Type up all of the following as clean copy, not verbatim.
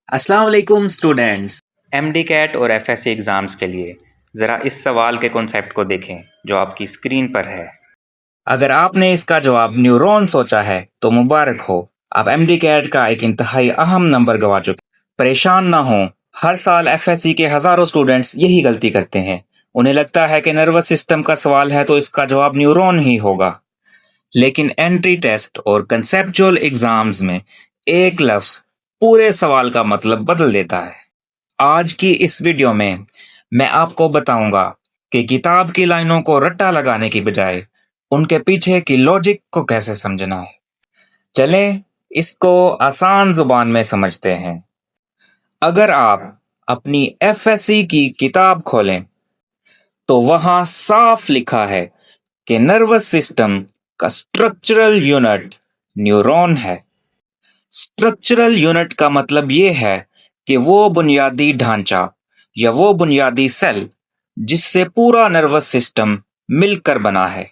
السلام علیکم students, M D Kate اور ایف ایس سی ایگزامس کے لیے ذرا اس سوال کے کنسیپٹ کو دیکھیں جو آپ کی اسکرین پر ہے۔ اگر آپ نے اس کا جواب نیورون سوچا ہے تو مبارک ہو، آپ ایم ڈی کیٹ کا ایک انتہائی اہم نمبر گوا چکے۔ پریشان نہ ہوں، ہر سال ایف ایس سی کے ہزاروں اسٹوڈینٹس یہی غلطی کرتے ہیں۔ انہیں لگتا ہے کہ نروس سسٹم کا سوال ہے تو اس کا جواب نیورون ہی ہوگا، لیکن انٹری ٹیسٹ اور کنسیپچول ایگزامز میں ایک لفظ پورے سوال کا مطلب بدل دیتا ہے۔ آج کی اس ویڈیو میں آپ کو بتاؤں گا کہ کتاب کی لائنوں کو رٹا لگانے کی بجائے ان کے پیچھے کی لاجک کو کیسے سمجھنا ہے۔ چلیں اس کو آسان زبان میں سمجھتے ہیں۔ اگر آپ اپنی ایف ایس سی کی کتاب کھولیں تو وہاں صاف لکھا ہے کہ نروس سسٹم کا اسٹرکچرل یونٹ نیورون ہے۔ اسٹرکچرل یونٹ کا مطلب یہ ہے کہ وہ بنیادی ڈھانچہ یا وہ بنیادی سیل جس سے پورا نروس سسٹم مل کر بنا ہے۔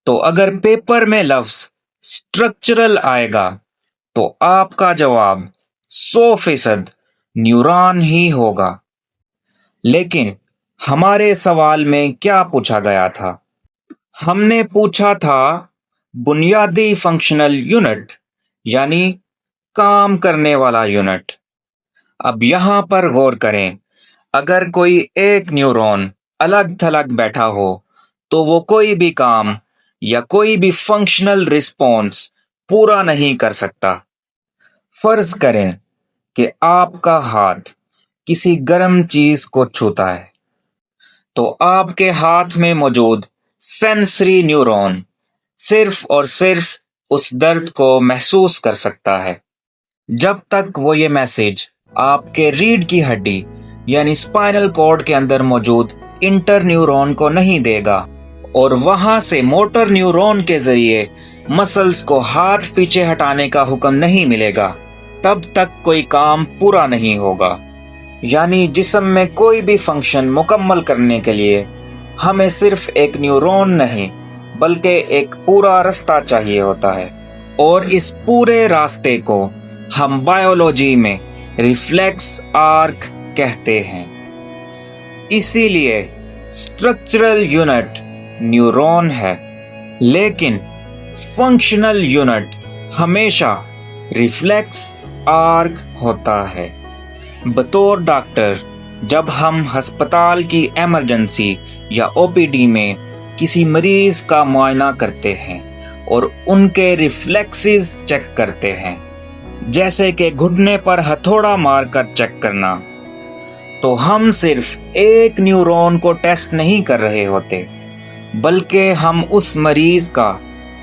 تو اگر پیپر میں لفظ اسٹرکچرل آئے گا تو آپ کا جواب 100% نیورون ہی ہوگا۔ لیکن ہمارے سوال میں کیا پوچھا گیا تھا؟ ہم نے پوچھا تھا بنیادی فنکشنل یونٹ، یعنی کام کرنے والا یونٹ۔ اب یہاں پر غور کریں، اگر کوئی ایک نیورون الگ تھلگ بیٹھا ہو تو وہ کوئی بھی کام یا کوئی بھی فنکشنل رسپونس پورا نہیں کر سکتا۔ فرض کریں کہ آپ کا ہاتھ کسی گرم چیز کو چھوتا ہے تو آپ کے ہاتھ میں موجود سینسری نیورون صرف اور صرف اس درد کو محسوس کر سکتا ہے۔ جب تک وہ یہ میسج آپ کے ریڑھ کی ہڈی یعنی اسپائنل کارڈ کے اندر موجود انٹر نیورون کو نہیں دے گا اور وہاں سے موٹر نیورون کے ذریعے مسلز کو ہاتھ پیچھے ہٹانے کا حکم نہیں ملے گا، تب تک کوئی کام پورا نہیں ہوگا۔ یعنی جسم میں کوئی بھی فنکشن مکمل کرنے کے لیے ہمیں صرف ایک نیورون نہیں بلکہ ایک پورا رستہ چاہیے ہوتا ہے، اور اس پورے راستے کو ہم بائیولوجی میں ریفلیکس آرک کہتے ہیں۔ اسی لیے اسٹرکچرل یونٹ نیورون ہے، لیکن فنکشنل یونٹ ہمیشہ ریفلیکس آرک ہوتا ہے۔ بطور ڈاکٹر جب ہم ہسپتال کی ایمرجنسی یا او پی ڈی میں کسی مریض کا معائنہ کرتے ہیں اور ان کے ریفلیکسز چیک کرتے ہیں، جیسے کہ گھٹنے پر ہتھوڑا مار کر چیک کرنا، تو ہم صرف ایک نیورون کو ٹیسٹ نہیں کر رہے ہوتے بلکہ ہم اس مریض کا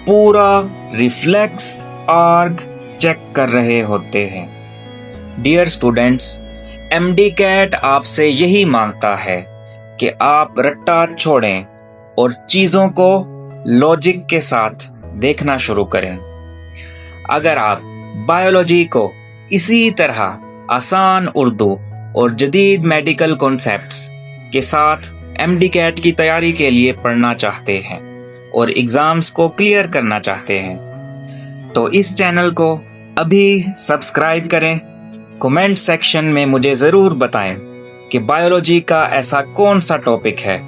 پورا ریفلیکس آرک چیک کر رہے ہوتے ہیں۔ Dear students, M D CAT آپ سے یہی مانگتا ہے کہ آپ رٹا چھوڑیں اور چیزوں کو لاجک کے ساتھ دیکھنا شروع کریں۔ اگر آپ بائیولوجی کو اسی طرح آسان اردو اور جدید میڈیکل کانسیپٹس کے ساتھ ایم ڈی کیٹ کی تیاری کے لیے پڑھنا چاہتے ہیں اور ایگزامز کو کلیئر کرنا چاہتے ہیں تو اس چینل کو ابھی سبسکرائب کریں۔ کمنٹ سیکشن میں مجھے ضرور بتائیں کہ بائیولوجی کا ایسا کون سا ٹاپک ہے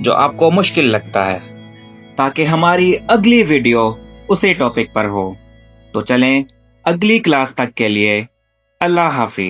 جو آپ کو مشکل لگتا ہے، تاکہ ہماری اگلی ویڈیو اسی ٹاپک پر ہو۔ تو چلیں اگلی کلاس تک کے لیے اللہ حافظ۔